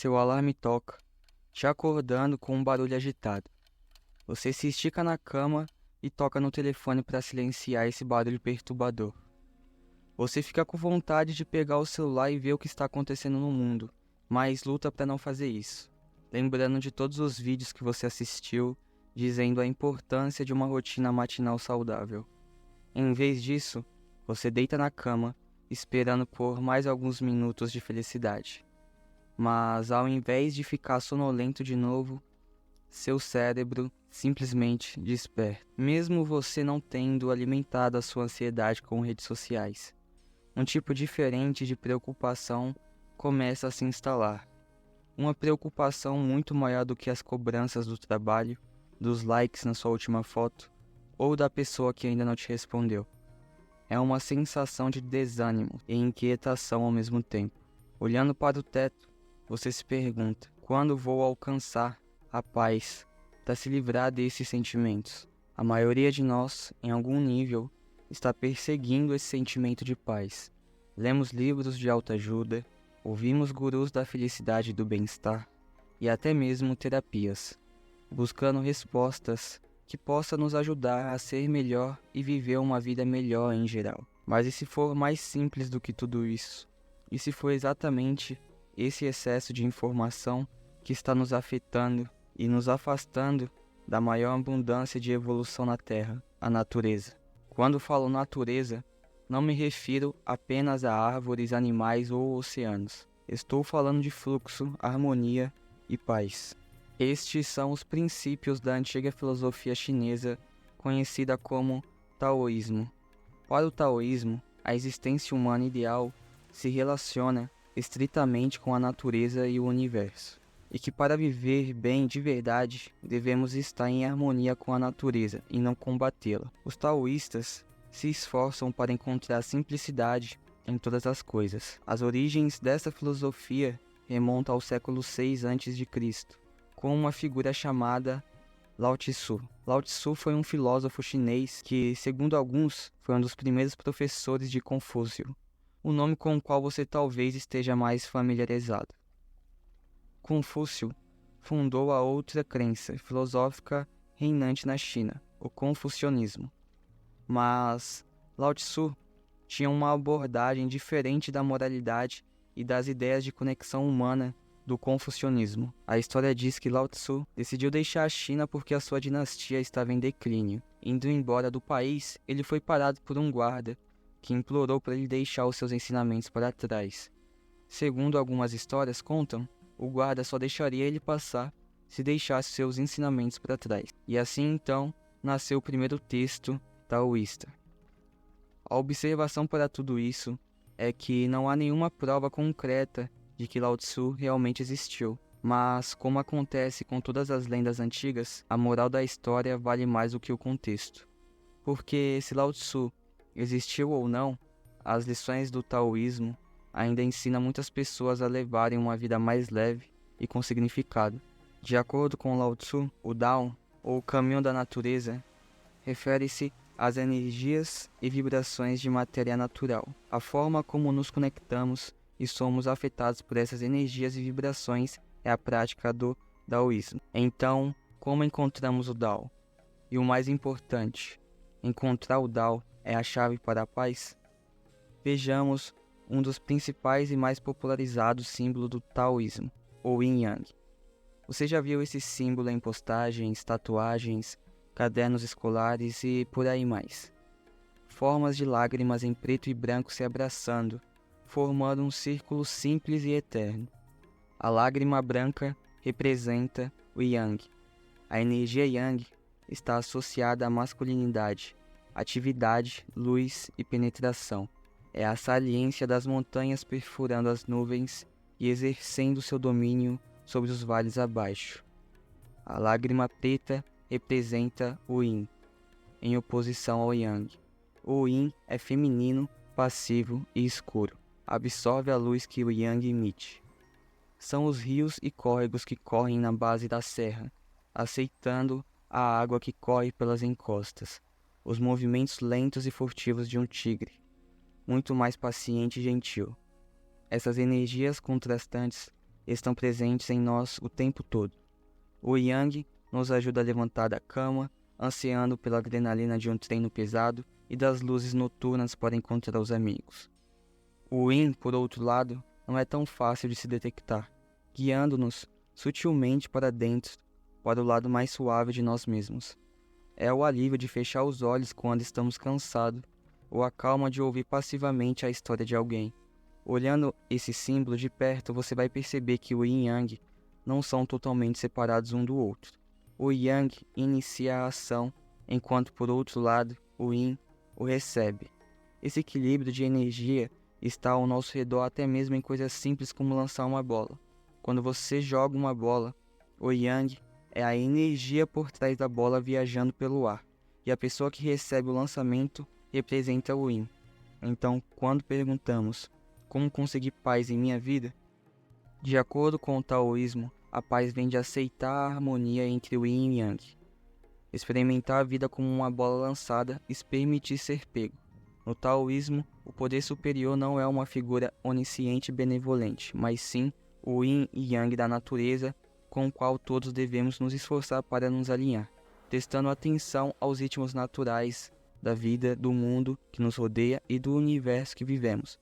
seu alarme toca, te acordando com um barulho agitado. Você se estica na cama e toca no telefone para silenciar esse barulho perturbador. Você fica com vontade de pegar o celular e ver o que está acontecendo no mundo, mas luta para não fazer isso, lembrando de todos os vídeos que você assistiu, dizendo a importância de uma rotina matinal saudável. Em vez disso, você deita na cama, esperando por mais alguns minutos de felicidade. Mas ao invés de ficar sonolento de novo, seu cérebro simplesmente desperta, mesmo você não tendo alimentado a sua ansiedade com redes sociais. Um tipo diferente de preocupação começa a se instalar. Uma preocupação muito maior do que as cobranças do trabalho, dos likes na sua última foto, ou da pessoa que ainda não te respondeu. É uma sensação de desânimo e inquietação ao mesmo tempo. Olhando para o teto, você se pergunta: quando vou alcançar a paz para se livrar desses sentimentos? A maioria de nós, em algum nível, está perseguindo esse sentimento de paz. Lemos livros de autoajuda, ouvimos gurus da felicidade e do bem-estar, e até mesmo terapias, buscando respostas que possam nos ajudar a ser melhor e viver uma vida melhor em geral. Mas e se for mais simples do que tudo isso? E se for exatamente esse excesso de informação que está nos afetando e nos afastando da maior abundância de evolução na Terra, a natureza? Quando falo natureza, não me refiro apenas a árvores, animais ou oceanos. Estou falando de fluxo, harmonia e paz. Estes são os princípios da antiga filosofia chinesa, conhecida como taoísmo. Para o taoísmo, a existência humana ideal se relaciona estritamente com a natureza e o universo, e que para viver bem de verdade, devemos estar em harmonia com a natureza e não combatê-la. Os taoístas se esforçam para encontrar simplicidade em todas as coisas. As origens dessa filosofia remontam ao século VI a.C., com uma figura chamada Lao Tzu. Lao Tzu foi um filósofo chinês que, segundo alguns, foi um dos primeiros professores de Confúcio, o nome com o qual você talvez esteja mais familiarizado. Confúcio fundou a outra crença filosófica reinante na China, o confucionismo. Mas Lao Tzu tinha uma abordagem diferente da moralidade e das ideias de conexão humana do confucionismo. A história diz que Lao Tzu decidiu deixar a China porque a sua dinastia estava em declínio. Indo embora do país, ele foi parado por um guarda que implorou para ele deixar os seus ensinamentos para trás. Segundo algumas histórias contam, o guarda só deixaria ele passar se deixasse seus ensinamentos para trás. E assim então nasceu o primeiro texto taoísta. A observação para tudo isso é que não há nenhuma prova concreta de que Lao Tzu realmente existiu, mas como acontece com todas as lendas antigas, a moral da história vale mais do que o contexto. Porque se Lao Tzu existiu ou não, as lições do taoísmo ainda ensinam muitas pessoas a levarem uma vida mais leve e com significado. De acordo com Lao Tzu, o Dao, ou caminho da natureza, refere-se às energias e vibrações de matéria natural, a forma como nos conectamos e somos afetados por essas energias e vibrações é a prática do daoísmo. Então, como encontramos o Dao? E o mais importante, encontrar o Dao é a chave para a paz? Vejamos um dos principais e mais popularizados símbolos do taoísmo, o Yin Yang. Você já viu esse símbolo em postagens, tatuagens, cadernos escolares e por aí mais? Formas de lágrimas em preto e branco se abraçando, formando um círculo simples e eterno. A lágrima branca representa o Yang. A energia Yang está associada à masculinidade, atividade, luz e penetração. É a saliência das montanhas perfurando as nuvens e exercendo seu domínio sobre os vales abaixo. A lágrima preta representa o Yin, em oposição ao Yang. O Yin é feminino, passivo e escuro. Absorve a luz que o Yang emite. São os rios e córregos que correm na base da serra, aceitando a água que corre pelas encostas, os movimentos lentos e furtivos de um tigre, muito mais paciente e gentil. Essas energias contrastantes estão presentes em nós o tempo todo. O Yang nos ajuda a levantar da cama, ansiando pela adrenalina de um treino pesado e das luzes noturnas para encontrar os amigos. O Yin, por outro lado, não é tão fácil de se detectar, guiando-nos sutilmente para dentro, para o lado mais suave de nós mesmos. É o alívio de fechar os olhos quando estamos cansados, ou a calma de ouvir passivamente a história de alguém. Olhando esse símbolo de perto, você vai perceber que o Yin e Yang não são totalmente separados um do outro. O Yang inicia a ação, enquanto por outro lado, o Yin o recebe. Esse equilíbrio de energia está ao nosso redor até mesmo em coisas simples como lançar uma bola. Quando você joga uma bola, o Yang é a energia por trás da bola viajando pelo ar, e a pessoa que recebe o lançamento representa o Yin. Então, quando perguntamos como conseguir paz em minha vida, de acordo com o taoísmo, a paz vem de aceitar a harmonia entre o Yin e Yang, experimentar a vida como uma bola lançada e se permitir ser pego. No taoísmo, o poder superior não é uma figura onisciente e benevolente, mas sim o Yin e Yang da natureza, com o qual todos devemos nos esforçar para nos alinhar, prestando atenção aos ritmos naturais da vida, do mundo que nos rodeia e do universo que vivemos.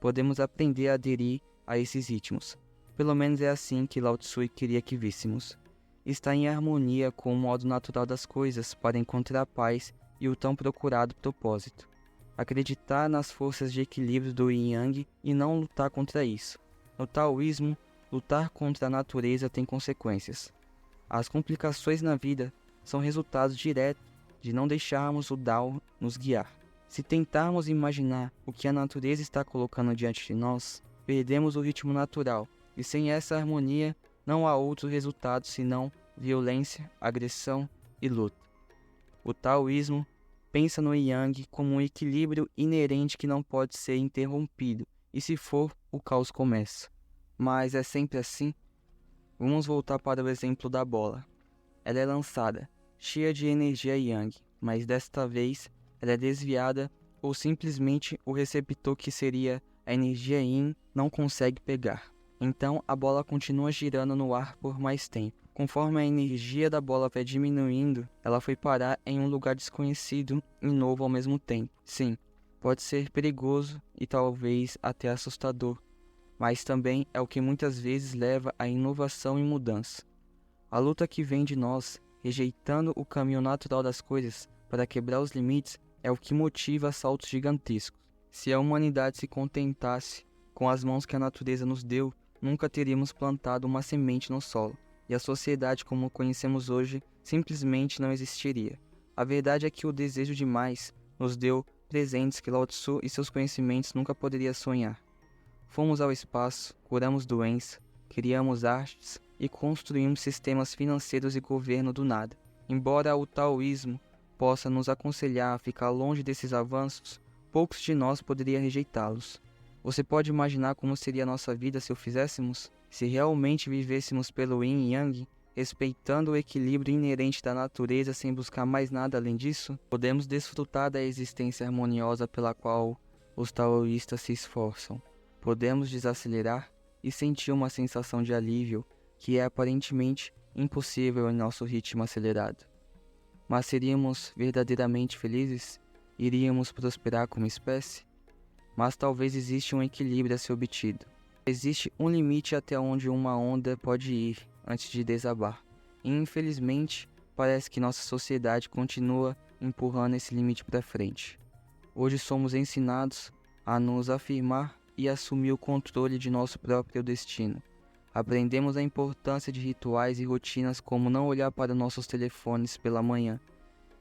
Podemos aprender a aderir a esses ritmos. Pelo menos é assim que Lao Tzu queria que víssemos. Está em harmonia com o modo natural das coisas para encontrar a paz e o tão procurado propósito. Acreditar nas forças de equilíbrio do Yin Yang e não lutar contra isso. No taoísmo, lutar contra a natureza tem consequências. As complicações na vida são resultados diretos de não deixarmos o Dao nos guiar. Se tentarmos imaginar o que a natureza está colocando diante de nós, perdemos o ritmo natural, e sem essa harmonia não há outro resultado senão violência, agressão e luta. O taoísmo pensa no Yang como um equilíbrio inerente que não pode ser interrompido, e se for, o caos começa. Mas é sempre assim? Vamos voltar para o exemplo da bola. Ela é lançada, cheia de energia Yang, mas desta vez ela é desviada ou simplesmente o receptor que seria a energia Yin não consegue pegar. Então a bola continua girando no ar por mais tempo. Conforme a energia da bola vai diminuindo, ela foi parar em um lugar desconhecido e novo ao mesmo tempo. Sim, pode ser perigoso e talvez até assustador, mas também é o que muitas vezes leva à inovação e mudança. A luta que vem de nós, rejeitando o caminho natural das coisas para quebrar os limites, é o que motiva saltos gigantescos. Se a humanidade se contentasse com as mãos que a natureza nos deu, nunca teríamos plantado uma semente no solo, e a sociedade como conhecemos hoje simplesmente não existiria. A verdade é que o desejo de mais nos deu presentes que Lao Tzu e seus conhecimentos nunca poderiam sonhar. Fomos ao espaço, curamos doenças, criamos artes e construímos sistemas financeiros e governo do nada. Embora o taoísmo possa nos aconselhar a ficar longe desses avanços, poucos de nós poderiam rejeitá-los. Você pode imaginar como seria a nossa vida se o fizéssemos? Se realmente vivêssemos pelo Yin e Yang, respeitando o equilíbrio inerente da natureza sem buscar mais nada além disso, podemos desfrutar da existência harmoniosa pela qual os taoístas se esforçam. Podemos desacelerar e sentir uma sensação de alívio que é aparentemente impossível em nosso ritmo acelerado. Mas seríamos verdadeiramente felizes? Iríamos prosperar como espécie? Mas talvez exista um equilíbrio a ser obtido. Existe um limite até onde uma onda pode ir antes de desabar. E infelizmente, parece que nossa sociedade continua empurrando esse limite para frente. Hoje somos ensinados a nos afirmar e assumir o controle de nosso próprio destino. Aprendemos a importância de rituais e rotinas como não olhar para nossos telefones pela manhã.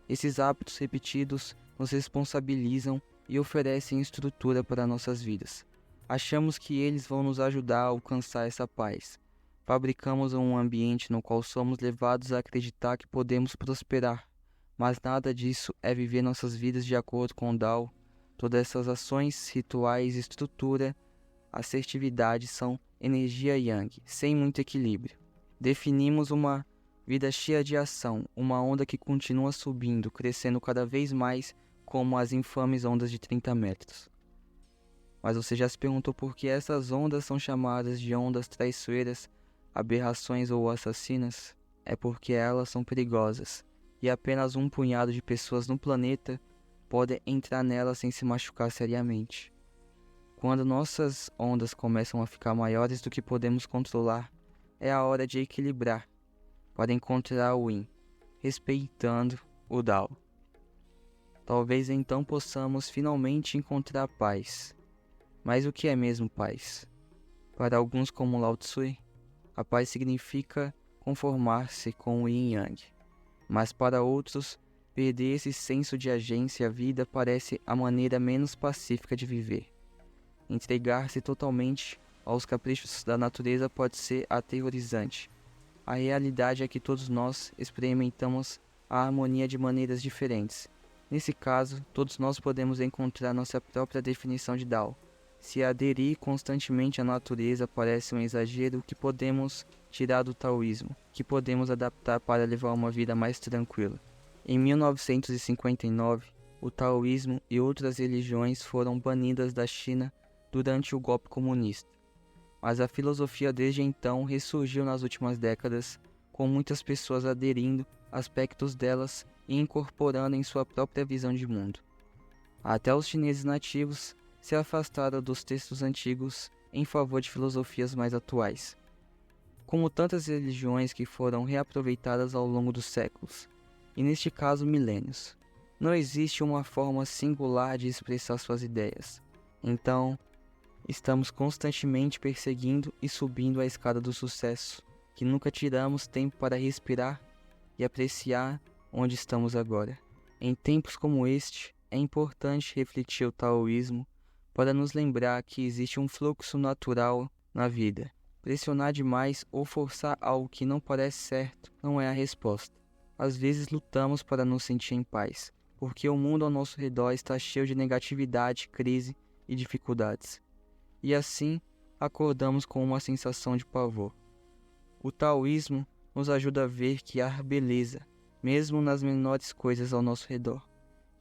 Esses hábitos repetidos nos responsabilizam e oferecem estrutura para nossas vidas. Achamos que eles vão nos ajudar a alcançar essa paz. Fabricamos um ambiente no qual somos levados a acreditar que podemos prosperar, mas nada disso é viver nossas vidas de acordo com o Dao. Todas essas ações, rituais, estrutura, assertividade são energia Yang, sem muito equilíbrio. Definimos uma vida cheia de ação, uma onda que continua subindo, crescendo cada vez mais como as infames ondas de 30 metros. Mas você já se perguntou por que essas ondas são chamadas de ondas traiçoeiras, aberrações ou assassinas? É porque elas são perigosas, e apenas um punhado de pessoas no planeta podem entrar nelas sem se machucar seriamente. Quando nossas ondas começam a ficar maiores do que podemos controlar, é a hora de equilibrar, para encontrar o Yin, respeitando o Dao. Talvez então possamos finalmente encontrar paz. Mas o que é mesmo paz? Para alguns como Lao Tzu, a paz significa conformar-se com o Yin Yang. Mas para outros, perder esse senso de agência à vida parece a maneira menos pacífica de viver. Entregar-se totalmente aos caprichos da natureza pode ser aterrorizante. A realidade é que todos nós experimentamos a harmonia de maneiras diferentes. Nesse caso, todos nós podemos encontrar nossa própria definição de Dao. Se aderir constantemente à natureza parece um exagero, que podemos tirar do taoísmo, que podemos adaptar para levar uma vida mais tranquila. Em 1959, o taoísmo e outras religiões foram banidas da China durante o golpe comunista. Mas a filosofia desde então ressurgiu nas últimas décadas, com muitas pessoas aderindo a aspectos delas e incorporando em sua própria visão de mundo. Até os chineses nativos se afastaram dos textos antigos em favor de filosofias mais atuais, como tantas religiões que foram reaproveitadas ao longo dos séculos, e neste caso milênios. Não existe uma forma singular de expressar suas ideias. Então, estamos constantemente perseguindo e subindo a escada do sucesso, que nunca tiramos tempo para respirar e apreciar onde estamos agora. Em tempos como este, é importante refletir o taoísmo para nos lembrar que existe um fluxo natural na vida. Pressionar demais ou forçar algo que não parece certo não é a resposta. Às vezes lutamos para nos sentir em paz, porque o mundo ao nosso redor está cheio de negatividade, crise e dificuldades. E assim, acordamos com uma sensação de pavor. O taoísmo nos ajuda a ver que há beleza, mesmo nas menores coisas ao nosso redor,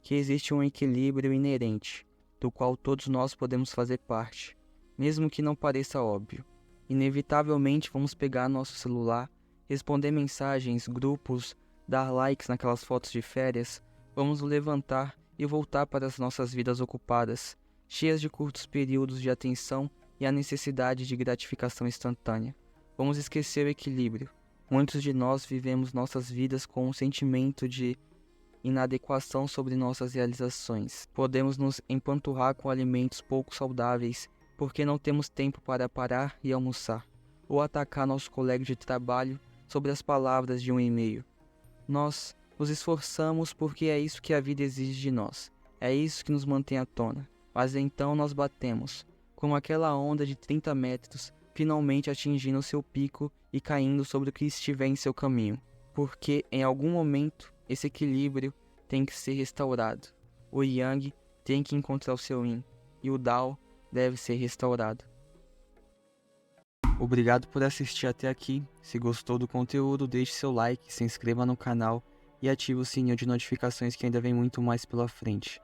que existe um equilíbrio inerente, do qual todos nós podemos fazer parte, mesmo que não pareça óbvio. Inevitavelmente vamos pegar nosso celular, responder mensagens, grupos, dar likes naquelas fotos de férias, vamos nos levantar e voltar para as nossas vidas ocupadas, cheias de curtos períodos de atenção e a necessidade de gratificação instantânea. Vamos esquecer o equilíbrio. Muitos de nós vivemos nossas vidas com um sentimento de inadequação sobre nossas realizações. Podemos nos empanturrar com alimentos pouco saudáveis porque não temos tempo para parar e almoçar, ou atacar nosso colega de trabalho sobre as palavras de um e-mail. Nós nos esforçamos porque é isso que a vida exige de nós, é isso que nos mantém à tona, mas então nós batemos, como aquela onda de 30 metros, finalmente atingindo seu pico e caindo sobre o que estiver em seu caminho, porque em algum momento esse equilíbrio tem que ser restaurado. O Yang tem que encontrar o seu Yin, e o Dao deve ser restaurado. Obrigado por assistir até aqui. Se gostou do conteúdo, deixe seu like, se inscreva no canal e ative o sininho de notificações que ainda vem muito mais pela frente.